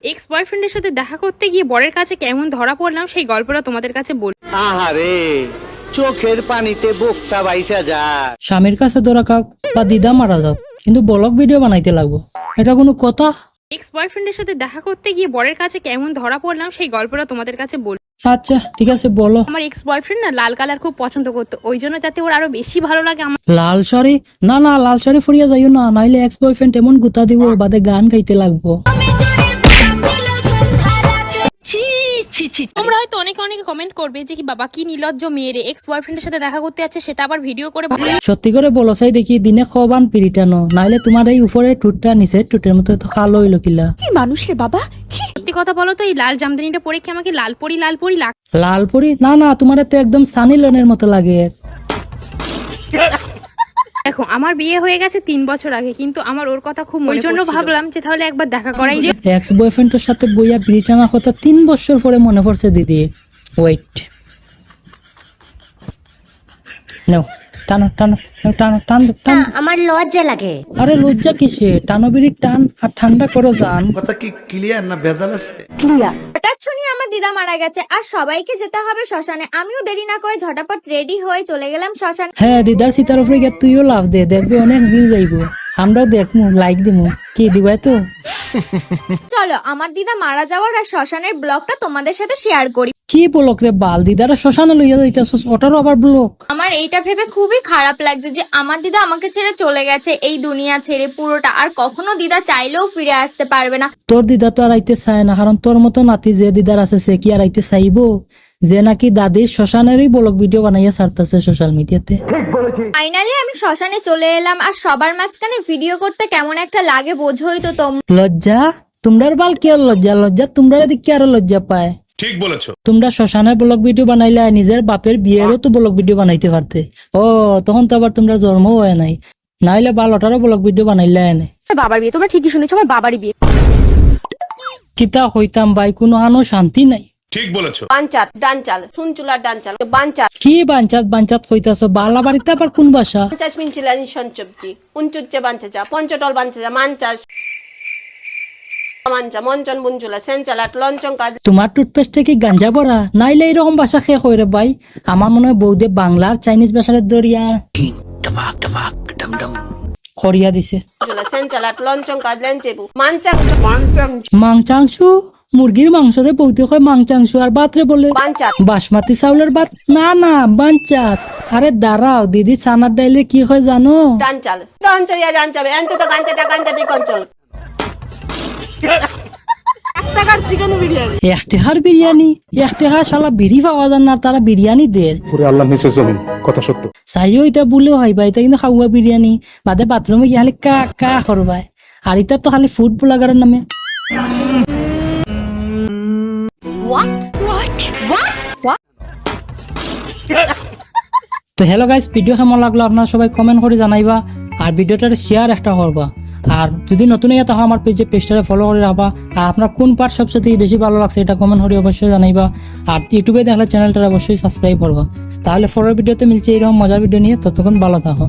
X বয়ফ্রেন্ডের সাথে দেখা করতে গিয়ে বরের কাছে কেমন ধরা পড়লাম সেই গল্পটা তোমাদের কাছে বলি। আহারে চোখের পানিতে বোকটা বাইসা যায়। স্বামীর কাছে ধরা কাক বা দিদা মারা যাও, কিন্তু ব্লগ ভিডিও বানাইতে লাগবো, এটা কোনো কথা? এক্স বয়ফ্রেন্ডের সাথে দেখা করতে গিয়ে বরের কাছে কেমন ধরা পড়লাম সেই গল্পটা তোমাদের কাছে বলি। আচ্ছা ঠিক আছে বলো। আমার এক্স বয়ফ্রেন্ড না লাল কালার খুব পছন্দ করতো, ওই জন্য যাতে ওর আরো বেশি ভালো লাগে আমার লাল শাড়ি? না না, লাল শাড়ি ফরিয়া যাইও না, নাইলে এক্স বয়ফ্রেন্ড এমন গুতা দিব বাদে গান গাইতে লাগবো। তোমরা হয়তো অনেকে কমেন্ট করবে যে কি বাবা কি নির্লজ্জ মেয়েরে এক্স বয়ফ্রেন্ডের সাথে দেখা করতে যাচ্ছে সেটা আবার ভিডিও করে। সত্যি করে বলো চাই দেখি দিনে খবান পিরিটানো, নাইলে তোমার এই উপরে টুটটা নিচে টুটের মতো তো খালো হইলো কিলা। কি মানুষ রে বাবা। সত্যি কথা বলো তো এই লাল জামদানিটা পরে কি আমাকে লাল পরি লাগ? লাল পরি? না না, তোমার তো একদম সানি লিওনের মতো লাগে। দেখো আমার বিয়ে হয়ে গেছে 3 বছর আগে, কিন্তু আমার ওর কথা খুব ওই জন্য ভাবলাম যে তাহলে একবার দেখা করাই যায়। এক্স বয়ফ্রেন্ডের সাথে বইয়া পিরিটানা কথা 3 বছর পরে মনে পড়ছে দিদি। ওয়েট নাও, টানো টানো টানো টান টান। আমার লজ্জা লাগে। আরে লজ্জা কিসে, টানো বিড়ি টান আর ঠান্ডা করো জান। কথা কি ক্লিয়ার না ভেজাল আছে? হঠাৎ শুনি আমার দিদা মারা গেছে আর সবাইকে যেতে হবে শ্মশানে। আমিও দেরি না করে ঝটাপট রেডি হয়ে চলে গেলাম শ্মশানে। হ্যাঁ, দিদার সীতার উপরে গিয়ে তুইও লাভ দে, দেখবি অনেক ভিউ যাইব, আমরাও দেখমু, লাইক দিমু। কি দিবাই তো? চলো আমার দিদা মারা যাওয়ার আর শ্মশানের ব্লগটা তোমাদের সাথে শেয়ার করি। কি ব্লক রে বাল, দিদারা শ্মশানে লইয়া যাইতাছস, ওটারও আবার ব্লক? আমার এইটা ভেবে খুবই খারাপ লাগছে যে আমার দিদা আমাকে ছেড়ে চলে গেছে এই দুনিয়া ছেড়ে পুরোটা, আর কখনো দিদা চাইলেও ফিরে আসতে পারবে না। তোর দিদা তো আর আইতে চায় না, কারণ তোর মতো নাতি যে দিদার আছে সে কি আর আইতে চাইবো? যে নাকি দাদির শ্মশানেরই ব্লগ ভিডিও বানাইয়া ছাড়তেছে সোশ্যাল মিডিয়াতে। ফাইনালি আমি শ্মশানে চলে এলাম, আর সবার মাঝখানে ভিডিও করতে কেমন একটা লাগে বোঝোই তো তোমরা। লজ্জা? তোমরার বাল কি আর লজ্জা? লজ্জা তোমরা দিকে আরো লজ্জা পায়। ঠিক বলেছো। তোমরা শ্মশানের ব্লগ ভিডিও বানাইলে নিজের বাপের বিয়েরও তো ব্লগ ভিডিও বানাইতে পারতে। ও তখন তো আবার তোমরা জন্ম হয় নাই, নাইলে বাল ওটারও ব্লগ ভিডিও বানাইলে এনে। বাবার বিয়ে, তোমরা ঠিকই শুনেছো, আমার বাবারই বিয়ে। কিতা হইতাম ভাই, কোনো আনো শান্তি নাই। ঠিক বলেছো। বাঞ্চাত ডানচাল শুনচুলার ডানচাল বাঞ্চাত কি বাঞ্চাত বাঞ্চাত হইতাছ? বালা বাড়িতে আবার কোন বাসা? পঞ্চাশ মিনচিলানি সঞ্চব্দি উনচুচ্চে বাঞ্চাচা পঞ্চটল বাঞ্চাচা মানচাস মানচা মঞ্চন বুঞ্চুলা সেনচালাট লঞ্চন কাজ। তোমার টুথপেস্টে কি গাঞ্জা ভরা? নাইলে এরকম ভাষা খেয়ে হয় রে ভাই। আমার মনে হয় বৌদে বাংলার চাইনিজ ভাষার দরিয়া খরিয়া দিছে। সেনচালাট লঞ্চন কাজ লেঞ্চেবু মানচাং মানচাং মাংচাংশু? মুরগির মাংস রে বৌদি হয় মাংচাংশু, আর ভাত রে বলে বাঞ্চাত বাসমতি চাউলের ভাত। না না বাঞ্চাত। আরে দাঁড়াও দিদি, চানার ডাইলে কি হয় জানো? ডানচাল ডানচরিয়া ডানচাবে এনচো তো গাঞ্চাটা গাঞ্চাটি কঞ্চল। একটেহার বিরিয়ানি, একটেহার শালা বিড়ি পাওয়া যান না, তারা বিরিয়ানি দের। আল্লাহ নিচে জমিন, কথা সত্য। চাইও এটা বলেও হাইবা, এটা কিন্তু খাওয়া বিরিয়ানি বাদে বাথরুমে গিয়ে খালি কা কা করবাই, আর এটা তো খালি ফুড ব্লগারের নামে। তো হ্যালো গাইস, ভিডিও কেমন লাগলো আপনারা সবাই কমেন্ট করে জানাইবা, আর ভিডিওটার শেয়ার একটা করবা, আর যদি নতুন ইয়া তাহলে আমার পেজটারে ফলো করে রাখবা, আর আপনার কোন পার্ট সবচেয়ে বেশি ভালো লাগছে এটা কমেন্ট করে অবশ্যই জানাইবা, আর ইউটিউবে দেখলে চ্যানেলটা অবশ্যই সাবস্ক্রাইব করবা। তাহলে পরের ভিডিওতে মিলছে এরকম মজার ভিডিও নিয়ে, ততক্ষণ ভালো থাকো।